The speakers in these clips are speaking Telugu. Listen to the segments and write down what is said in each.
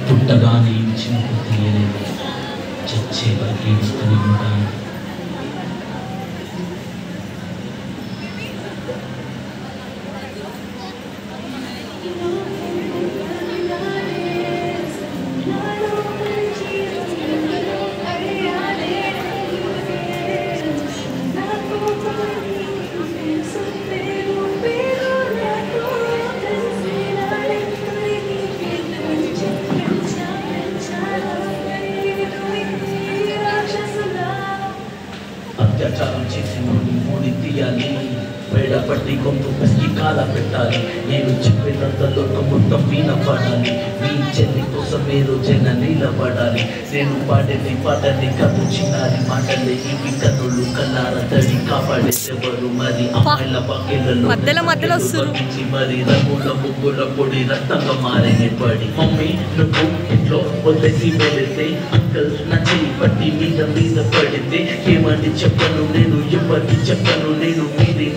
పుట్టగానే ఇచ్చినప్పుడు తీయలేదు, చచ్చే వరకు ఇస్తూనే ఉంటాను. అత్యాచారం చేసి మూడి తీయాలి, వేడపట్టి గొంతు పసికి కాల పెట్టాలి. నేను చెప్పినంత లోకం మొత్తం వినపడాలి. మీ చెల్లి కోసం మీరు జన నిలబడాలి. నేను పాడేది పాటని కథ చిన్నారి మాటలే ఇవి కథలు కన్నార తడి కాపాడేసేవారు. మరి అమ్మాయిల బాకెళ్ళలో మరి రంగుల ముగ్గుల పొడి రక్తంగా మారేనే పడి. మమ్మీ నువ్వు ఇంట్లో వదిలేసి వెళితే, అంకల్ నా చెయ్యి పట్టి మీద మీద పడితే ఏమని చెప్పను నేను, ఎవరికి చెప్పను నేను.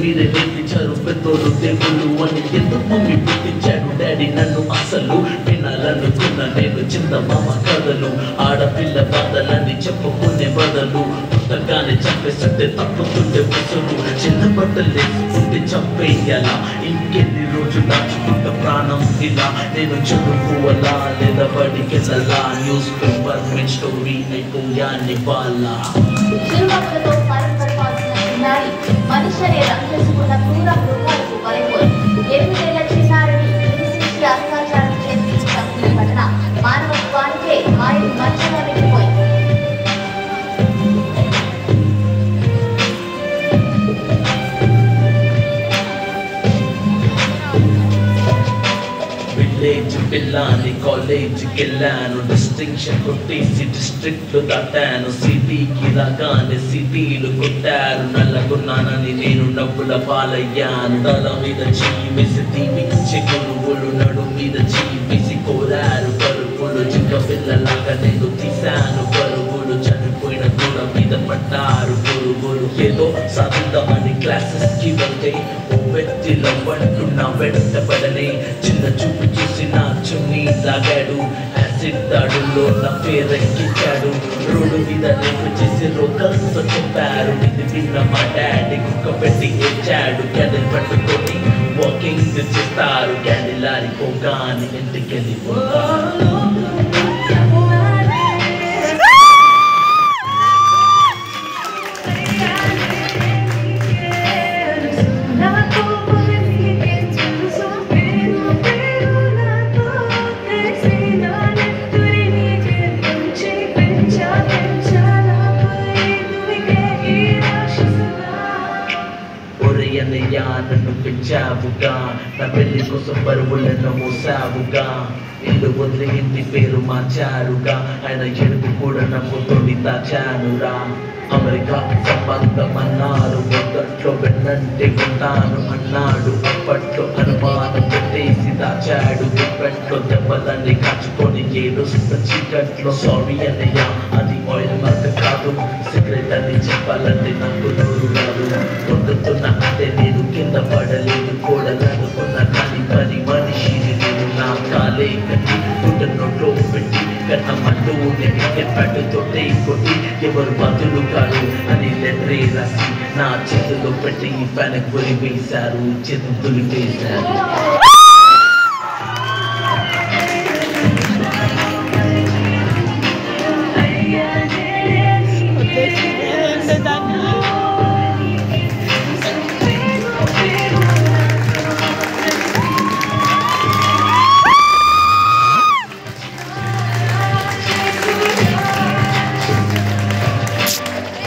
మీరే నేర్పించారు పెద్దోళ్ళు దేవుళ్ళు అని. ఎందుకు మమ్మీ పుట్టించాడు డాడీ నన్ను, అసలు వినాలనుకున్న నేను చందమామ కథలు. ఆడపిల్ల బాధలని చెప్పుకునే బదులు పుట్టగానే చంపేస్తుంటే తప్పుతుంటే ముసులు. చిన్న బట్టలు వేసుకుంటే చంపేయాలా, ఇంకెన్ని రోజులు దాచుకుంటా ప్రాణం ఇలా. నేను చదువుకోవాలా లేదా బడికెళ్ళాలా, న్యూస్ పేపర్ మెయిన్ స్టోరీ అయిపోయాన్ని వాళ్ళ. మనుషులే రంగేసుకున్న క్రూర మృగాలకు బలైపోయి 8 ఏళ్ల చిన్నారిని హింసించి అత్యాచారం చేసి చంపిన ఘటన మానవత్వానికే మాయని మంచంగా వెళ్ళిపోయింది. విలేజ్ పిల్లాని కాలేజీకి వెళ్ళాను, డిస్టింక్షన్ కొట్టేసి డిస్ట్రిక్ట్లు దాటాను. సిటీకి రాగానే సిటీలు కొట్టారు, నల్లగొన్నానని నేను నవ్వుల పాలయ్యాను. తల మీద చెయ్యి వేసి దీవించే గురువులు నడు మీద చెయ్యి వేసి కోరారు పరుగులు. చిన్న పిల్లలాగా నేను తీశాను పరుగులు, చనిపోయిన దూడ మీద పడ్డారు పురుగులు. ఏదో సాధిద్దామని క్లాసెస్ కి వెళ్తే ఓ వ్యక్తిలో అంటున్నా వెంటబడలే. చిన్న చూపు చూసి నా చున్నీ లాగాడు, యాసిడ్ దాడుల్లో నా పేరెక్కించాడు. రోడ్డు మీద రేపు చేసి రోకల్తో చెప్పారు. ఇది విన్న మా డాడీ కుక్క పెట్టి ఏడ్చాడు. క్యాండిల్ పట్టుకొని వాకింగ్ చేస్తారు, క్యాండిల్ ఆరిపోగానే ఇంటికి వెళ్ళిపోతారు. నన్ను పెంచావుగా, నా పెళ్లి కోసం బరువులను మోసావుగా. ఇల్లు వదిలి ఇంటి పేరు మార్చారుగా, ఆయన ఎడుపు కూడా నమ్ముతోని దాచానురా. అమెరికా సంబంధం అన్నారు, మొదట్లో వెన్నంటే ఉంటాను అన్నాడు. అప్పట్లో అనుమానం పెట్టేసి దాచాడు, ఇప్పట్లో దెబ్బలన్నీ కాచుకొని ఏడుస్తున్న చీకట్లో. సారీ అన్నయ్య అది ఆయిల్ మార్క్ కాదు, సిగరెట్ అని చెప్పాలంటే నాకు నోరు రాదు. పొందుతున్న అంటే నేను కింద పడలేదు, కూడలనుకున్న కానీ పని మనిషిని నేను. నా కాలే కట్టి గుడ్డ నోట్లో పెట్టి కన్నమంటూ పట్టుతోటే కొట్టి ఎవరు బతులు కాదు అని లెటరే రాసి నా చేతిలో పెట్టి వెనక్కి గురి వేశారు, చేతులు వేశారు.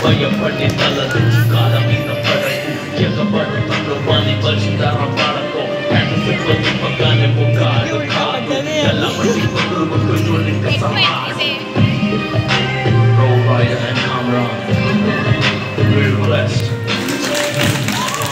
భయపడి తల తెచ్చి కాల మీద పడకు, ఎగబడుతున్న వాణి పరిష్కారం పడకో. ప్యాంటు పెట్టుకో తిప్పగానే ముఖాలు కాదు, ఎలా పట్టి కొడుకు సమాడు.